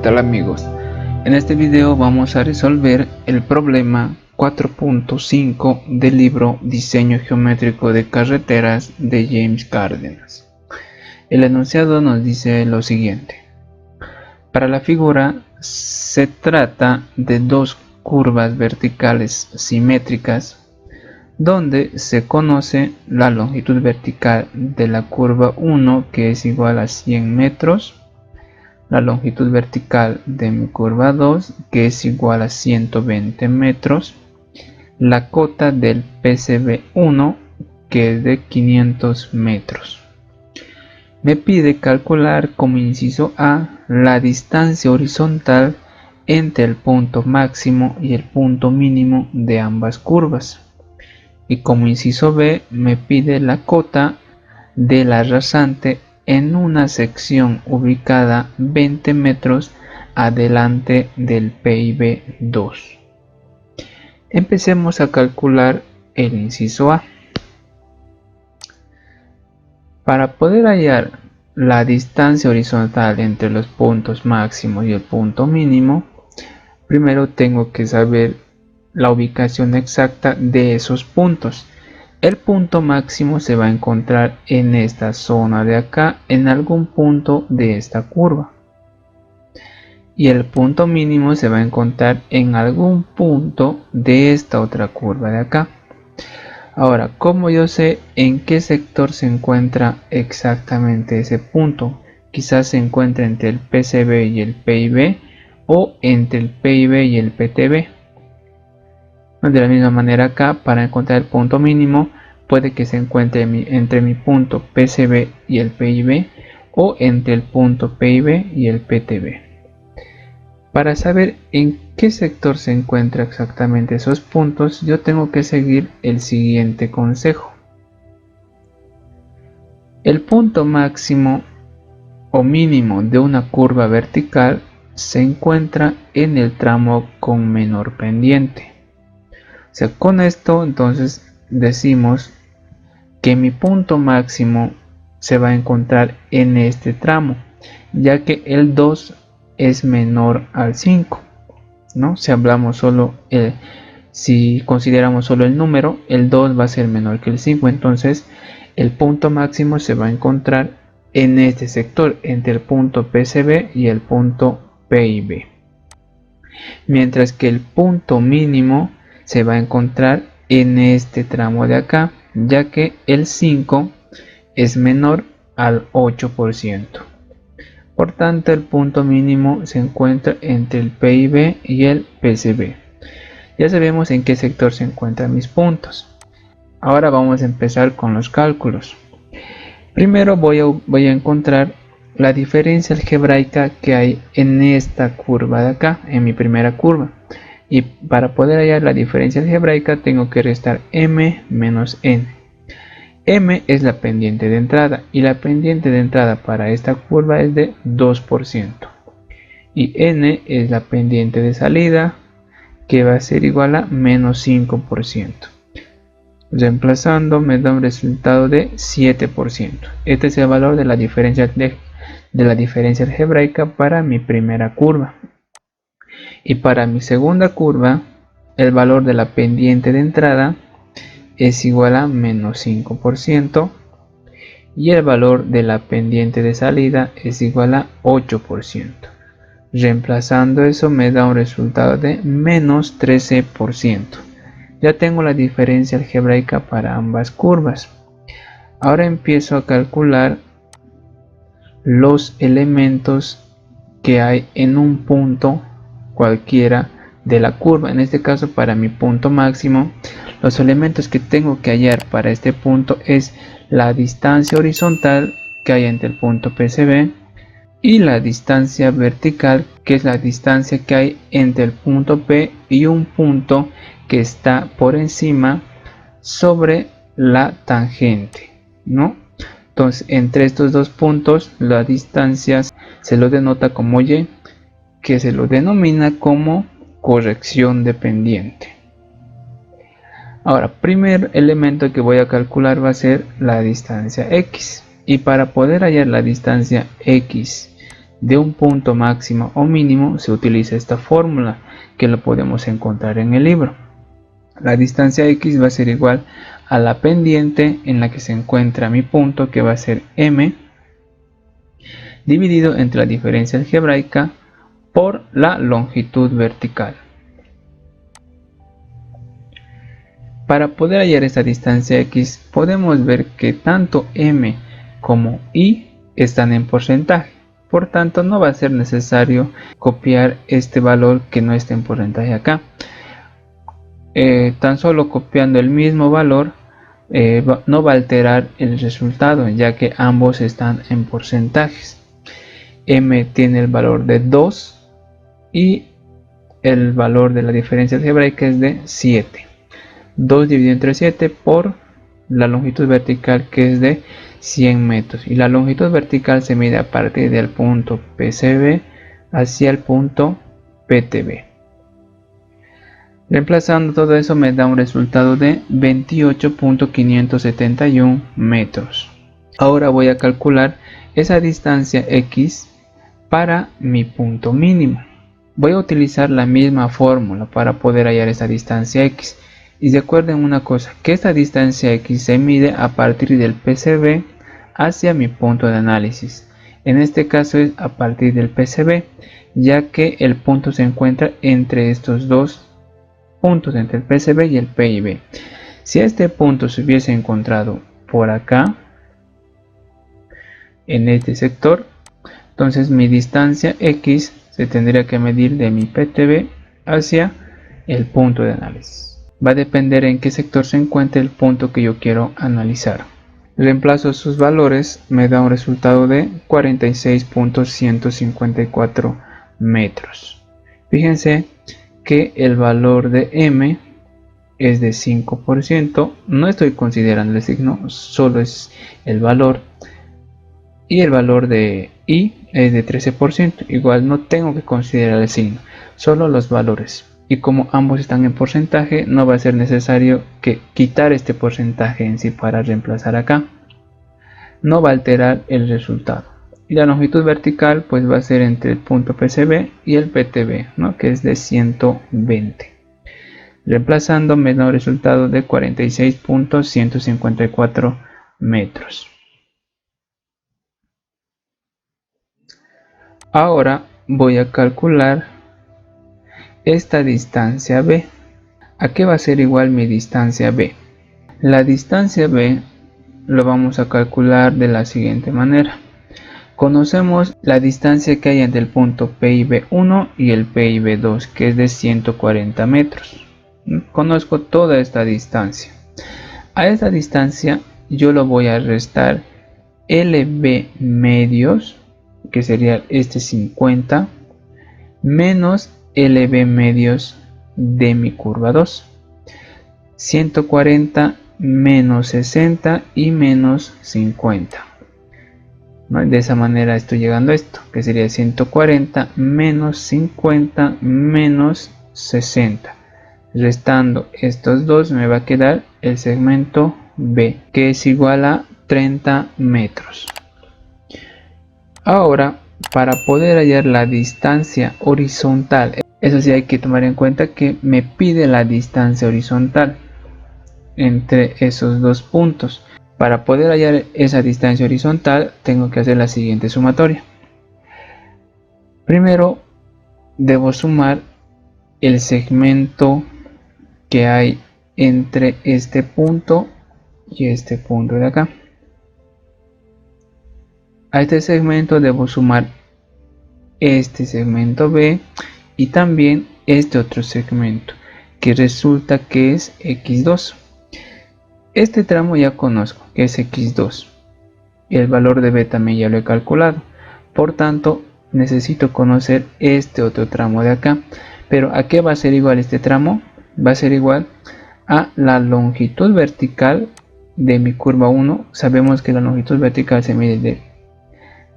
tal amigos? En este video vamos a resolver el problema 4.5 del libro Diseño Geométrico de Carreteras de James Cárdenas. El enunciado nos dice lo siguiente. Para la figura se trata de dos curvas verticales simétricas donde se conoce la longitud vertical de la curva 1, que es igual a 100 metros, la longitud vertical de mi curva 2, que es igual a 120 metros, la cota del PCB1, que es de 500 metros. Me pide calcular como inciso A la distancia horizontal entre el punto máximo y el punto mínimo de ambas curvas. Y como inciso B me pide la cota de la rasante en una sección ubicada 20 metros adelante del PIB 2. Empecemos a calcular el inciso A. Para poder hallar la distancia horizontal entre los puntos máximo y el punto mínimo, primero tengo que saber la ubicación exacta de esos puntos. El punto máximo se va a encontrar en esta zona de acá, en algún punto de esta curva. Y el punto mínimo se va a encontrar en algún punto de esta otra curva de acá. Ahora, ¿cómo yo sé en qué sector se encuentra exactamente ese punto? Quizás se encuentre entre el PCB y el PIB o entre el PIB y el PTB. De la misma manera acá, para encontrar el punto mínimo, puede que se encuentre entre mi punto PCB y el PIB o entre el punto PIB y el PTB. Para saber en qué sector se encuentra exactamente esos puntos, yo tengo que seguir el siguiente consejo. El punto máximo o mínimo de una curva vertical se encuentra en el tramo con menor pendiente. O sea, con esto entonces decimos que mi punto máximo se va a encontrar en este tramo, ya que el 2 es menor al 5, ¿no? Si consideramos solo el número, el 2 va a ser menor que el 5, entonces el punto máximo se va a encontrar en este sector, entre el punto PCB y el punto PIB. Mientras que el punto mínimo se va a encontrar en este tramo de acá, ya que el 5 es menor al 8%. Por tanto, el punto mínimo se encuentra entre el PIB y el PCB. Ya sabemos en qué sector se encuentran mis puntos. Ahora vamos a empezar con los cálculos. Primero voy a encontrar la diferencia algebraica que hay en esta curva de acá, en mi primera curva. Y para poder hallar la diferencia algebraica tengo que restar m menos n. M es la pendiente de entrada y la pendiente de entrada para esta curva es de 2%. Y n es la pendiente de salida, que va a ser igual a menos 5%. Reemplazando me da un resultado de 7%. Este es el valor de la diferencia algebraica para mi primera curva. Y para mi segunda curva, el valor de la pendiente de entrada es igual a menos 5% y el valor de la pendiente de salida es igual a 8%. Reemplazando eso me da un resultado de menos 13%. Ya tengo la diferencia algebraica para ambas curvas. Ahora empiezo a calcular los elementos que hay en un punto cualquiera de la curva. En este caso, para mi punto máximo, los elementos que tengo que hallar para este punto es la distancia horizontal que hay entre el punto PCB y la distancia vertical, que es la distancia que hay entre el punto P y un punto que está por encima sobre la tangente, ¿no? Entonces, entre estos dos puntos, la distancia se lo denota como Y, que se lo denomina como corrección de pendiente. Ahora, primer elemento que voy a calcular va a ser la distancia X. Y para poder hallar la distancia X de un punto máximo o mínimo, se utiliza esta fórmula que lo podemos encontrar en el libro. La distancia x va a ser igual a la pendiente en la que se encuentra mi punto, que va a ser m, dividido entre la diferencia algebraica por la longitud vertical. Para poder hallar esta distancia x, podemos ver que tanto m como y están en porcentaje. Por tanto, no va a ser necesario copiar este valor que no está en porcentaje acá. Tan solo copiando el mismo valor no va a alterar el resultado, ya que ambos están en porcentajes. M tiene el valor de 2 y el valor de la diferencia algebraica es de 7. 2 dividido entre 7 por la longitud vertical, que es de 100 metros. Y la longitud vertical se mide a partir del punto PCB hacia el punto PTB. Reemplazando todo eso me da un resultado de 28.571 metros. Ahora voy a calcular esa distancia x para mi punto mínimo. Voy a utilizar la misma fórmula para poder hallar esa distancia x. Y recuerden una cosa, que esta distancia x se mide a partir del PCB hacia mi punto de análisis. En este caso es a partir del PCB, ya que el punto se encuentra entre estos dos puntos, entre el PCB y el PIB. Si este punto se hubiese encontrado por acá, en este sector, entonces mi distancia x se tendría que medir de mi PTB hacia el punto de análisis. Va a depender en qué sector se encuentre el punto que yo quiero analizar. Reemplazo sus valores, me da un resultado de 46.154 metros. Fíjense que el valor de m es de 5%, no estoy considerando el signo, solo es el valor, y el valor de i es de 13%, igual no tengo que considerar el signo, solo los valores. Y como ambos están en porcentaje, no va a ser necesario que quitar este porcentaje en sí para reemplazar acá. No va a alterar el resultado. Y la longitud vertical pues va a ser entre el punto PCB y el PTB, ¿no? Que es de 120. Reemplazando me da un resultado de 46.154 metros. Ahora voy a calcular esta distancia b. ¿A qué va a ser igual mi distancia b? La distancia b lo vamos a calcular de la siguiente manera. Conocemos la distancia que hay entre el punto PIB1 y el PIB2, que es de 140 metros. Conozco toda esta distancia. A esta distancia yo lo voy a restar LB medios, que sería este 50, menos LB medios de mi curva 2. 140 menos 60 y menos 50. De esa manera estoy llegando a esto, que sería 140 menos 50 menos 60. Restando estos dos me va a quedar el segmento B, que es igual a 30 metros. Ahora, para poder hallar la distancia horizontal, eso sí hay que tomar en cuenta que me pide la distancia horizontal entre esos dos puntos. Para poder hallar esa distancia horizontal tengo que hacer la siguiente sumatoria. Primero debo sumar el segmento que hay entre este punto y este punto de acá. A este segmento debo sumar este segmento B y también este otro segmento, que resulta que es x2. Este tramo ya conozco, que es x2. El valor de B también ya lo he calculado. Por tanto, necesito conocer este otro tramo de acá. Pero ¿a qué va a ser igual este tramo? Va a ser igual a la longitud vertical de mi curva 1. Sabemos que la longitud vertical se mide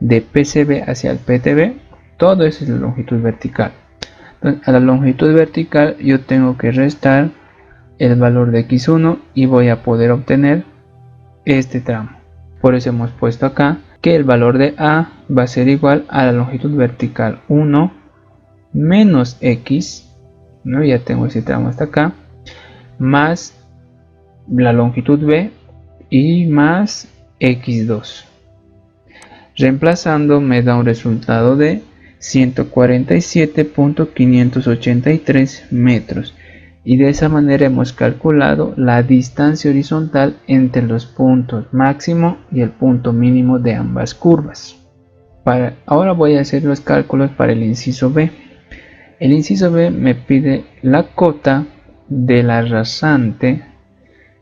de PCB hacia el PTB. Todo eso es la longitud vertical. Entonces, a la longitud vertical yo tengo que restar el valor de x1 y voy a poder obtener este tramo. Por eso hemos puesto acá que el valor de A va a ser igual a la longitud vertical 1 menos X, ¿no? Ya tengo ese tramo hasta acá, más la longitud B y más X2. Reemplazando me da un resultado de 147.583 metros. Y de esa manera hemos calculado la distancia horizontal entre los puntos máximo y el punto mínimo de ambas curvas. Ahora voy a hacer los cálculos para el inciso B. El inciso B me pide la cota de la rasante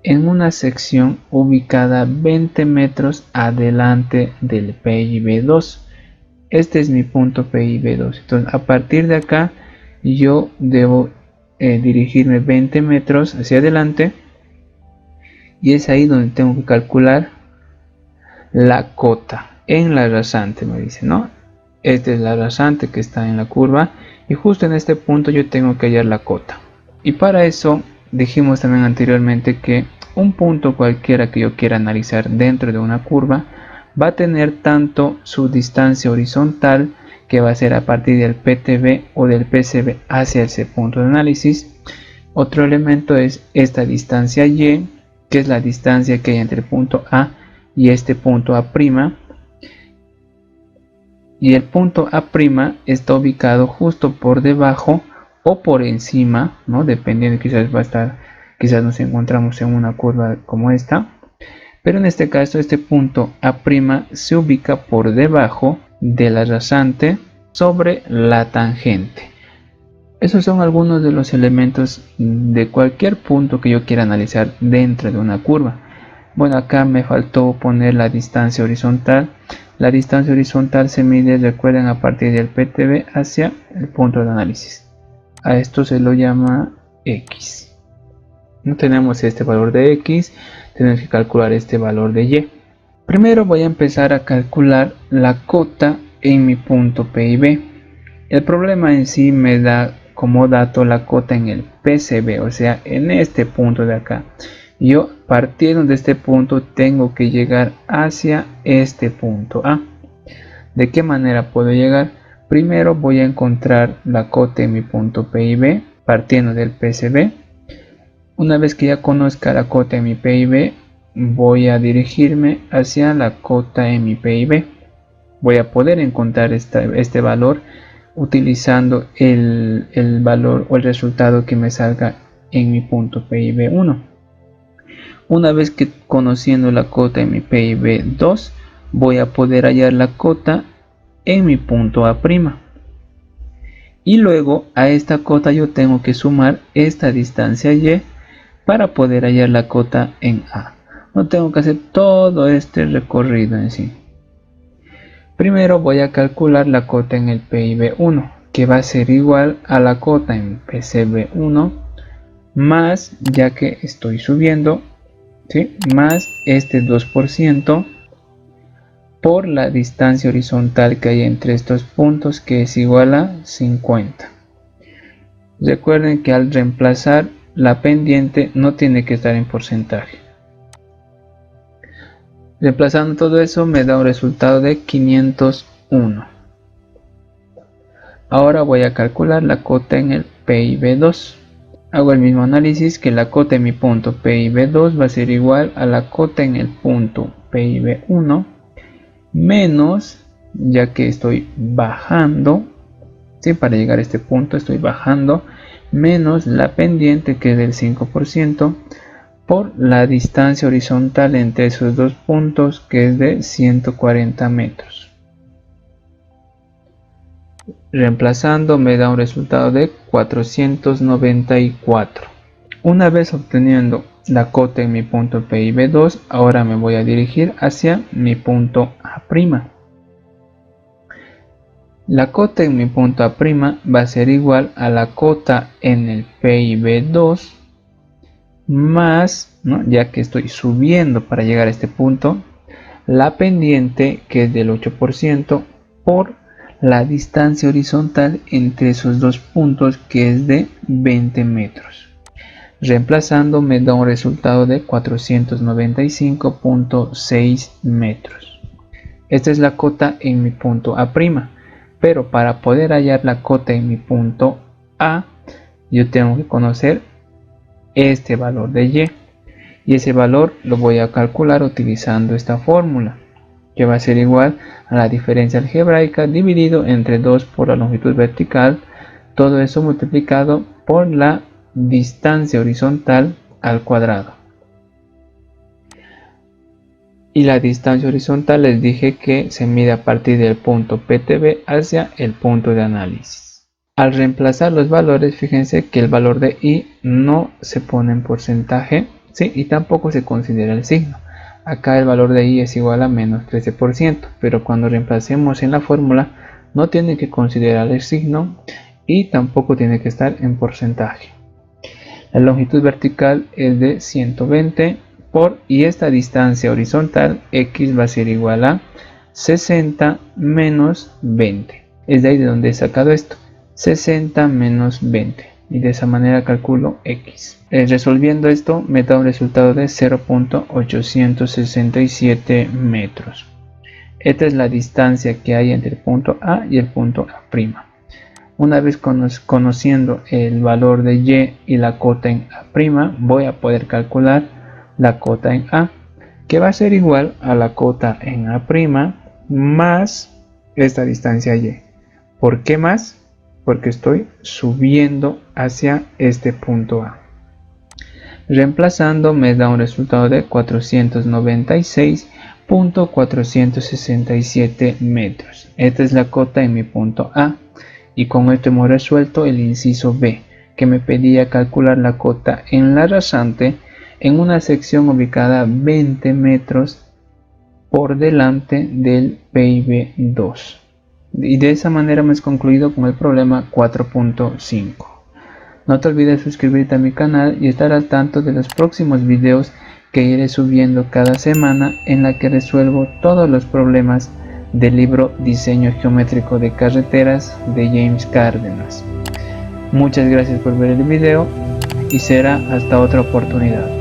en una sección ubicada 20 metros adelante del PIB2. Este es mi punto PIB2. Entonces, a partir de acá, yo debo dirigirme 20 metros hacia adelante. Y es ahí donde tengo que calcular la cota en la rasante, me dice, ¿no? Esta es la rasante que está en la curva. Y justo en este punto yo tengo que hallar la cota. Y para eso, dijimos también anteriormente que un punto cualquiera que yo quiera analizar dentro de una curva va a tener tanto su distancia horizontal, que va a ser a partir del PTB o del PCB hacia ese punto de análisis. Otro elemento es esta distancia Y, que es la distancia que hay entre el punto A y este punto A'. Y el punto A' está ubicado justo por debajo o por encima, ¿no? Dependiendo, quizás va a estar, quizás nos encontramos en una curva como esta, pero en este caso este punto A' se ubica por debajo de la rasante sobre la tangente. Esos son algunos de los elementos de cualquier punto que yo quiera analizar dentro de una curva. Bueno, acá me faltó poner la distancia horizontal. La distancia horizontal se mide, recuerden, a partir del PTB hacia el punto de análisis. A esto se lo llama X. No tenemos este valor de X, tenemos que calcular este valor de Y. Primero voy a empezar a calcular la cota en mi punto PIB. El problema en sí me da como dato la cota en el PCB, o sea, en este punto de acá. Yo, partiendo de este punto, tengo que llegar hacia este punto A. ¿De qué manera puedo llegar? Primero voy a encontrar la cota en mi punto PIB, partiendo del PCB. Una vez que ya conozca la cota en mi PIB, voy a dirigirme hacia la cota en mi PIB. Voy a poder encontrar este valor utilizando el valor o el resultado que me salga en mi punto PIB1. Una vez que conociendo la cota en mi PIB2, voy a poder hallar la cota en mi punto A'. Y luego a esta cota yo tengo que sumar esta distancia Y para poder hallar la cota en A. No tengo que hacer todo este recorrido en sí. Primero voy a calcular la cota en el PIB1, que va a ser igual a la cota en PCB1 más, ya que estoy subiendo, ¿sí?, más este 2% por la distancia horizontal que hay entre estos puntos, que es igual a 50. Recuerden que al reemplazar la pendiente no tiene que estar en porcentaje. Reemplazando todo eso me da un resultado de 501. Ahora voy a calcular la cota en el PIB2. Hago el mismo análisis, que la cota en mi punto PIB2 va a ser igual a la cota en el punto PIB1 menos, ya que estoy bajando, ¿sí?, para llegar a este punto estoy bajando, menos la pendiente, que es del 5%, por la distancia horizontal entre esos dos puntos, que es de 140 metros. Reemplazando me da un resultado de 494. Una vez obteniendo la cota en mi punto PIB2, ahora me voy a dirigir hacia mi punto A'. La cota en mi punto A' va a ser igual a la cota en el PIB2 más, ¿no?, ya que estoy subiendo para llegar a este punto, la pendiente, que es del 8%, por la distancia horizontal entre esos dos puntos, que es de 20 metros. Reemplazando me da un resultado de 495.6 metros. Esta es la cota en mi punto A', pero para poder hallar la cota en mi punto A, yo tengo que conocer este valor de y. Y ese valor lo voy a calcular utilizando esta fórmula, que va a ser igual a la diferencia algebraica dividido entre 2 por la longitud vertical, todo eso multiplicado por la distancia horizontal al cuadrado. Y la distancia horizontal les dije que se mide a partir del punto PTB hacia el punto de análisis. Al reemplazar los valores, fíjense que el valor de y no se pone en porcentaje, ¿sí? Y tampoco se considera el signo. Acá el valor de y es igual a menos 13%, pero cuando reemplacemos en la fórmula no tiene que considerar el signo y tampoco tiene que estar en porcentaje. La longitud vertical es de 120 y esta distancia horizontal x va a ser igual a 60 menos 20. Es de ahí de donde he sacado esto, 60 menos 20, y de esa manera calculo x. Resolviendo esto me da un resultado de 0.867 metros. Esta es la distancia que hay entre el punto A y el punto A'. Una vez conociendo el valor de y y la cota en A', voy a poder calcular la cota en A, que va a ser igual a la cota en A' más esta distancia y. ¿Por qué más? Porque estoy subiendo hacia este punto A. Reemplazando me da un resultado de 496.467 metros. Esta es la cota en mi punto A. Y con esto hemos resuelto el inciso B, que me pedía calcular la cota en la rasante en una sección ubicada 20 metros por delante del PIB 2. Y de esa manera hemos concluido con el problema 4.5. No te olvides suscribirte a mi canal y estar al tanto de los próximos videos que iré subiendo cada semana, en la que resuelvo todos los problemas del libro Diseño Geométrico de Carreteras de James Cárdenas. Muchas gracias por ver el video y será hasta otra oportunidad.